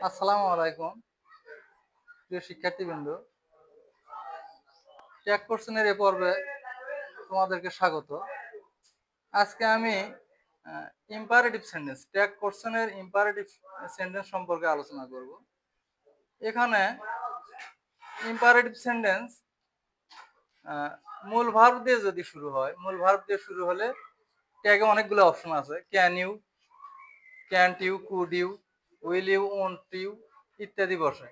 আসসালামু আলাইকুম প্রিয় শিক্ষার্থীবৃন্দ। ট্যাগ কোর্সের এ পর্বে তোমাদেরকে স্বাগত। আজকে আমি ইম্পারেটিভ সেন্টেন্স, ট্যাগ কোর্সের ইম্পারেটিভ সেন্টেন্স সম্পর্কে আলোচনা করব। এখানে ইম্পারেটিভ সেন্টেন্স মূল ভার্ব দিয়ে যদি শুরু হয়, মূল ভার্ব দিয়ে শুরু হলে ট্যাগে অনেকগুলো অপশন আছে। Can you, can't you, could you, will you, won't you ইত্যাদি বসে।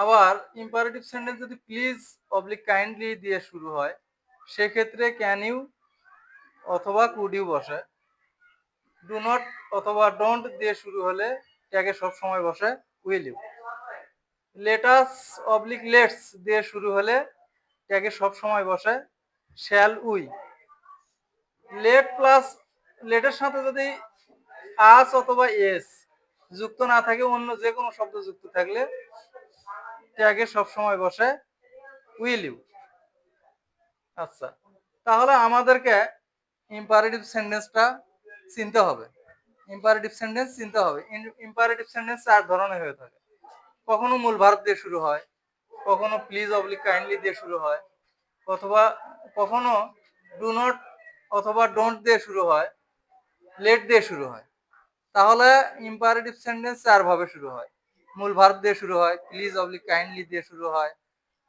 আবার ইম্পারেটিভ সেন্টেন্স যদি প্লিজ অবলিক কাইন্ডলি দিয়ে শুরু হয়, সেক্ষেত্রে ক্যান ইউ অথবা কুড ইউ বসে। ডু নট অথবা ডোন্ট দিয়ে শুরু হলে ট্যাগে সব সময় বসে will you. Let us oblique let's দিয়ে শুরু হলে ট্যাগে সব সময় বসে শ্যাল উই। লেট প্লাস লেটের সাথে যদি আস অথবা এস যুক্ত না থাকে, অন্য যে কোনো শব্দ যুক্ত থাকলে ট্যাগে সব সময় বসে উইল ইউ। আচ্ছা, তাহলে আমাদেরকে ইম্পারেটিভ সেন্টেন্সটা চিনতে হবে। ইম্পারেটিভ সেন্টেন্স চিনতে হবে। ইম্পারেটিভ সেন্টেন্স চার ধরনের হয়ে থাকে। কখনো মূল ভার্ব দিয়ে শুরু হয়, কখনো প্লিজ অবলিক কাইন্ডলি দিয়ে শুরু হয়, অথবা কখনো ডু নট অথবা ডোন্ট দিয়ে শুরু হয়, লেট দিয়ে শুরু হয়। তাহলে ইম্পারেটিভ সেন্টেন্স চার ভাবে শুরু হয়। মূল ভার্ব দিয়ে শুরু হয়, প্লিজ অবলিক কাইন্ডলি দিয়ে শুরু হয়,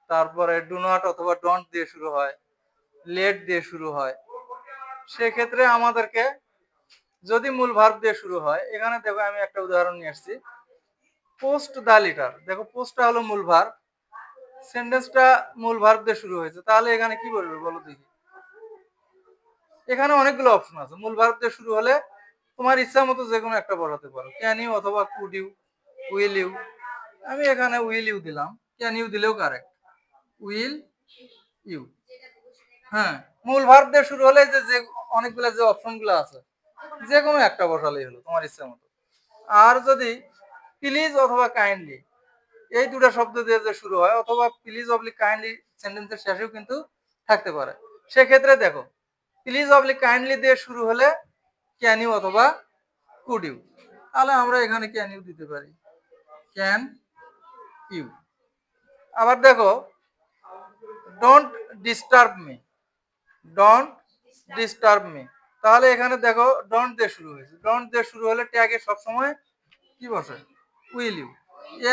তারপরে ডু নট অথবা ডোন্ট দিয়ে শুরু হয়, লেট দিয়ে শুরু হয়। সেক্ষেত্রে আমাদেরকে যদি মূল ভার্ব দিয়ে শুরু হয়, এখানে দেখো আমি একটা উদাহরণ নিয়ে আসছি। পোস্ট দ্য লিটার, দেখো পোস্টটা হলো মূল ভার্ব, সেন্টেন্সটা মূল ভার্ব দিয়ে শুরু হয়েছে, তাহলে এখানে কি বলবে বলো দেখি। এখানে অনেকগুলো অপশন আছে। মূল ভার্ব দিয়ে শুরু হলে তোমার ইচ্ছা মতো যে কোনো একটা বসাতে পারো। ক্যান ইউ অথবা কুড ইউ, উইল ইউ। আমি এখানে উইল ইউ দিলাম, ক্যান ইউ দিলেও কারেক্ট। Will you. হ্যাঁ, মূল ভার্ব দিয়ে শুরু হলে যে অনেকগুলো যে অপশনগুলো আছে, যে কোনো একটা বসালেই হলো তোমার ইচ্ছা মতো। আর যদি প্লিজ অথবা কাইন্ডলি এই দুটো শব্দ দিয়ে যে শুরু হয়, অথবা প্লিজ অবলিক কাইন্ডলি সেন্টেন্সের শেষেও কিন্তু থাকতে পারে, সেক্ষেত্রে দেখো প্লিজ অবলিক কাইন্ডলি দিয়ে শুরু হলে ক্যান ইউ অথবা কুড ইউ। তাহলে আমরা এখানে ক্যান ইউ দিতে পারি, ক্যান ইউ। আবার দেখো don't disturb me, don't disturb me. তাহলে এখানে দেখো ডোন্ট দিয়ে শুরু হয়েছে, ডোন্ট দিয়ে শুরু হলে ট্যাগে সবসময় কি বসে উইল ইউ।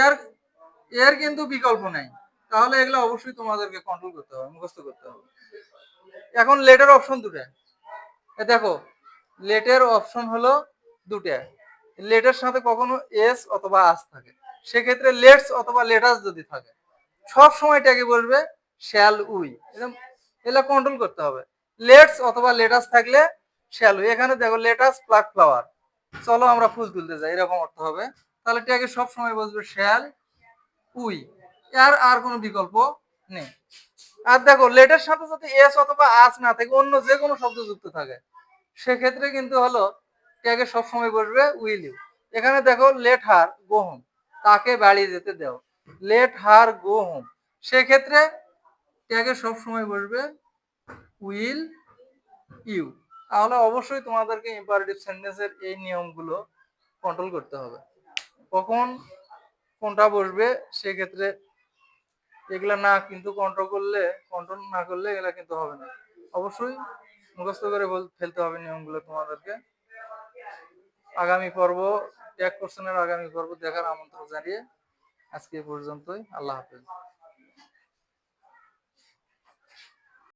এর এর কিন্তু বিকল্প নেই। তাহলে এগুলো অবশ্যই তোমাদেরকে কন্ট্রোল করতে হবে, মুখস্থ করতে হবে। এখন লেটের অপশন দুটো। দেখো লেটের অপশন হলো দুটো। লেটের সাথে কখনো এস অথবা আস থাকে, সেক্ষেত্রে লেটস অথবা লেটাস যদি থাকে, সব সময় ট্যাগে বলবে শ্যাল উই। এগুলো কন্ট্রোল করতে হবে। লেটস অথবা লেটাস থাকলে শ্যাল উই। এখানে দেখো লেটাস প্লাক ফ্লাওয়ার, চলো আমরা ফুল তুলতে যাই, এরকম অর্থ হবে। তাহলে ট্যাগে সব সময় বলবে শ্যাল উই। আর কোনো বিকল্প নেই। আর দেখো লেটের সাথে যদি এস অথবা আস না থাকে, অন্য যে কোনো শব্দ যুক্ত থাকে, সেক্ষেত্রে কিন্তু হলো ট্যাগে সবসময় বসবে উইল ইউ। এখানে দেখো লেট হার গো হোম, তাকে বাড়ি যেতে দাও, লেট হার গো হোম। সেক্ষেত্রে ট্যাগে সবসময় বসবে উইল ইউ। তাহলে অবশ্যই তোমাদেরকে ইম্পারেটিভ সেন্টেন্সের এই নিয়মগুলো কন্ট্রোল করতে হবে, কখন কোনটা বসবে। সেক্ষেত্রে এগুলা না কিন্তু কন্ট্রোল না করলে এগুলা কিন্তু হবে না। অবশ্যই মুখস্থ করে ফেলতে হবে নিয়মগুলো তোমাদেরকে। আগামী পর্ব, ট্যাগ কোশ্চেনের আগামী পর্ব দেখার আমন্ত্রণ জানিয়ে আজকে পর্যন্তই। আল্লাহ হাফেজ।